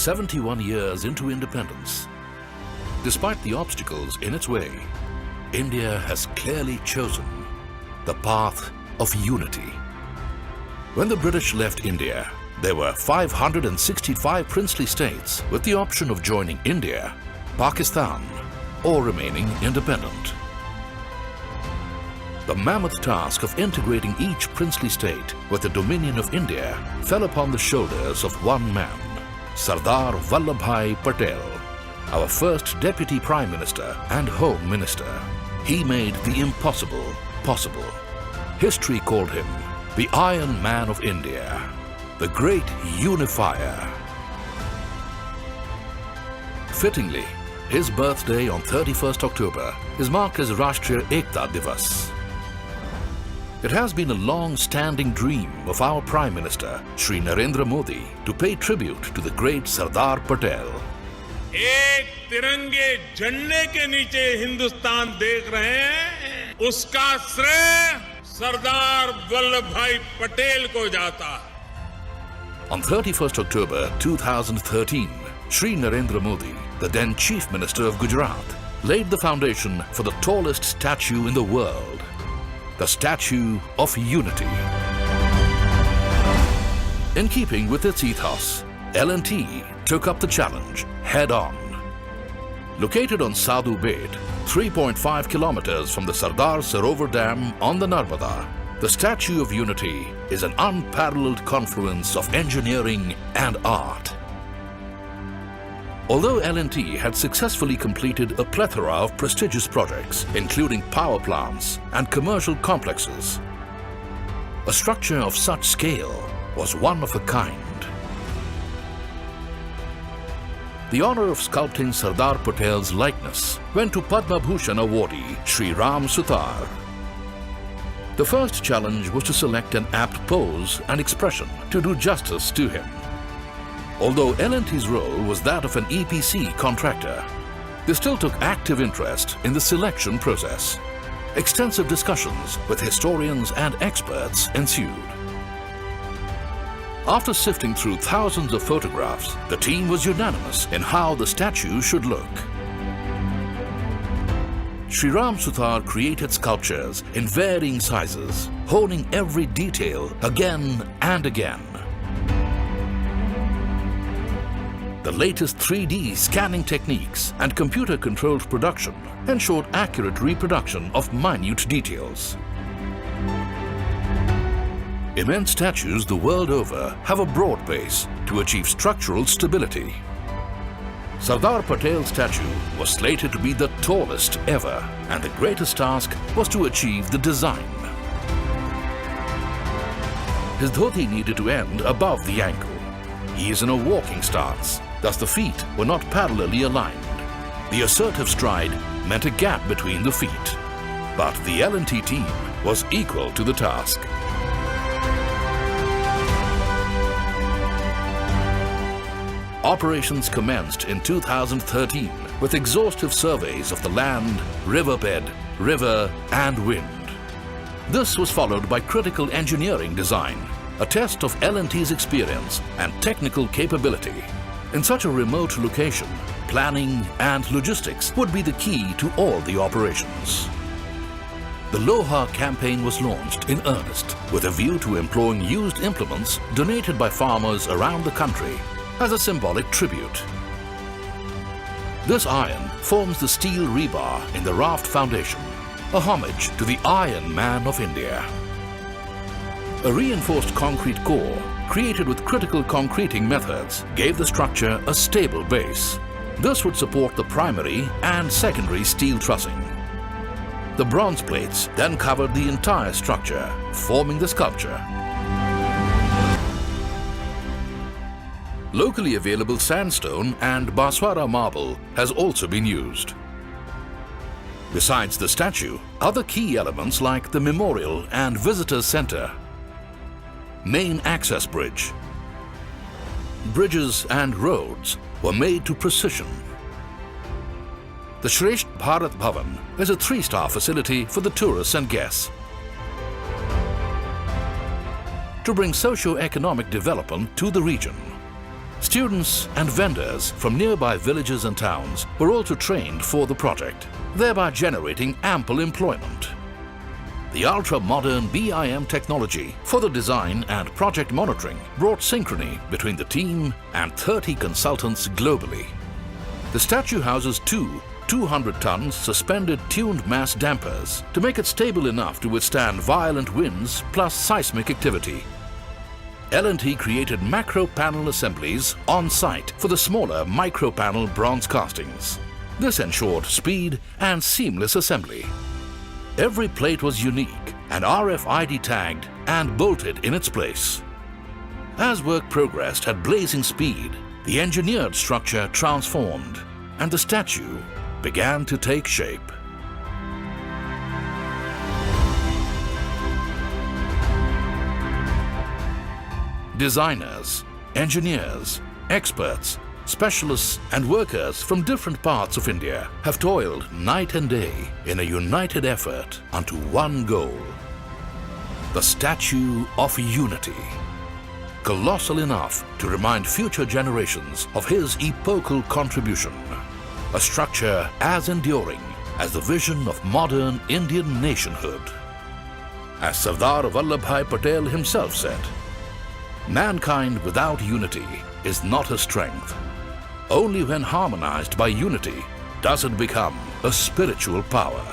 71 years into independence, despite the obstacles in its way, India has clearly chosen the path of unity. When the British left India, there were 565 princely states with the option of joining India, Pakistan, or remaining independent. The mammoth task of integrating each princely state with the dominion of India fell upon the shoulders of one man, Sardar Vallabhbhai Patel, our first Deputy Prime Minister and Home Minister. He made the impossible possible. History called him the Iron Man of India, the Great Unifier. Fittingly, his birthday on 31st October is marked as Rashtriya Ekta Divas. It has been a long-standing dream of our Prime Minister, Shri Narendra Modi, to pay tribute to the great Sardar Patel. एक तिरंगे झंडे के नीचे हिंदुस्तान देख रहे हैं, उसका श्रेय सरदार वल्लभ भाई पटेल को जाता है. On 31st October 2013, Shri Narendra Modi, the then Chief Minister of Gujarat, laid the foundation for the tallest statue in the world, the Statue of Unity. In keeping with its ethos, L&T took up the challenge head-on. Located on Sadhu Bed, 3.5 kilometers from the Sardar Sarovar Dam on the Narmada, the Statue of Unity is an unparalleled confluence of engineering and art. Although L&T had successfully completed a plethora of prestigious projects, including power plants and commercial complexes, a structure of such scale was one of a kind. The honor of sculpting Sardar Patel's likeness went to Padma Bhushan awardee Shri Ram Sutar. The first challenge was to select an apt pose and expression to do justice to him. Although L&T's role was that of an EPC contractor, they still took active interest in the selection process. Extensive discussions with historians and experts ensued. After sifting through thousands of photographs, the team was unanimous in how the statue should look. Shri Ram Sutar created sculptures in varying sizes, honing every detail again and again. The latest 3D scanning techniques and computer-controlled production ensured accurate reproduction of minute details. Immense statues the world over have a broad base to achieve structural stability. Sardar Patel's statue was slated to be the tallest ever, and the greatest task was to achieve the design. His dhoti needed to end above the ankle. He is in a walking stance, thus the feet were not parallelly aligned. The assertive stride meant a gap between the feet. But the L&T team was equal to the task. Operations commenced in 2013 with exhaustive surveys of the land, riverbed, river and wind. This was followed by critical engineering design, a test of L&T's experience and technical capability. In such a remote location, planning and logistics would be the key to all the operations. The Loha campaign was launched in earnest with a view to employing used implements donated by farmers around the country as a symbolic tribute. This iron forms the steel rebar in the raft foundation, a homage to the Iron Man of India. A reinforced concrete core, created with critical concreting methods, gave the structure a stable base. This would support the primary and secondary steel trussing. The bronze plates then covered the entire structure, forming the sculpture. Locally available sandstone and Baswara marble has also been used. Besides the statue, other key elements like the memorial and visitor center, main access bridge, bridges and roads were made to precision. The Shresth Bharat Bhavan is a 3-star facility for the tourists and guests. To bring socio-economic development to the region, Students and vendors from nearby villages and towns were also trained for the project, thereby generating ample employment. The ultra-modern BIM technology for the design and project monitoring brought synchrony between the team and 30 consultants globally. The statue houses two 200-ton suspended tuned mass dampers to make it stable enough to withstand violent winds plus seismic activity. L&T created macro panel assemblies on site for the smaller micro panel bronze castings. This ensured speed and seamless assembly. Every plate was unique and RFID tagged and bolted in its place. As work progressed at blazing speed, the engineered structure transformed and the statue began to take shape. Designers, engineers, experts, specialists and workers from different parts of India have toiled night and day in a united effort unto one goal: the Statue of Unity. Colossal enough to remind future generations of his epochal contribution. A structure as enduring as the vision of modern Indian nationhood. As Sardar Vallabhbhai Patel himself said, "Mankind without unity is not a strength. Only when harmonized by unity does it become a spiritual power."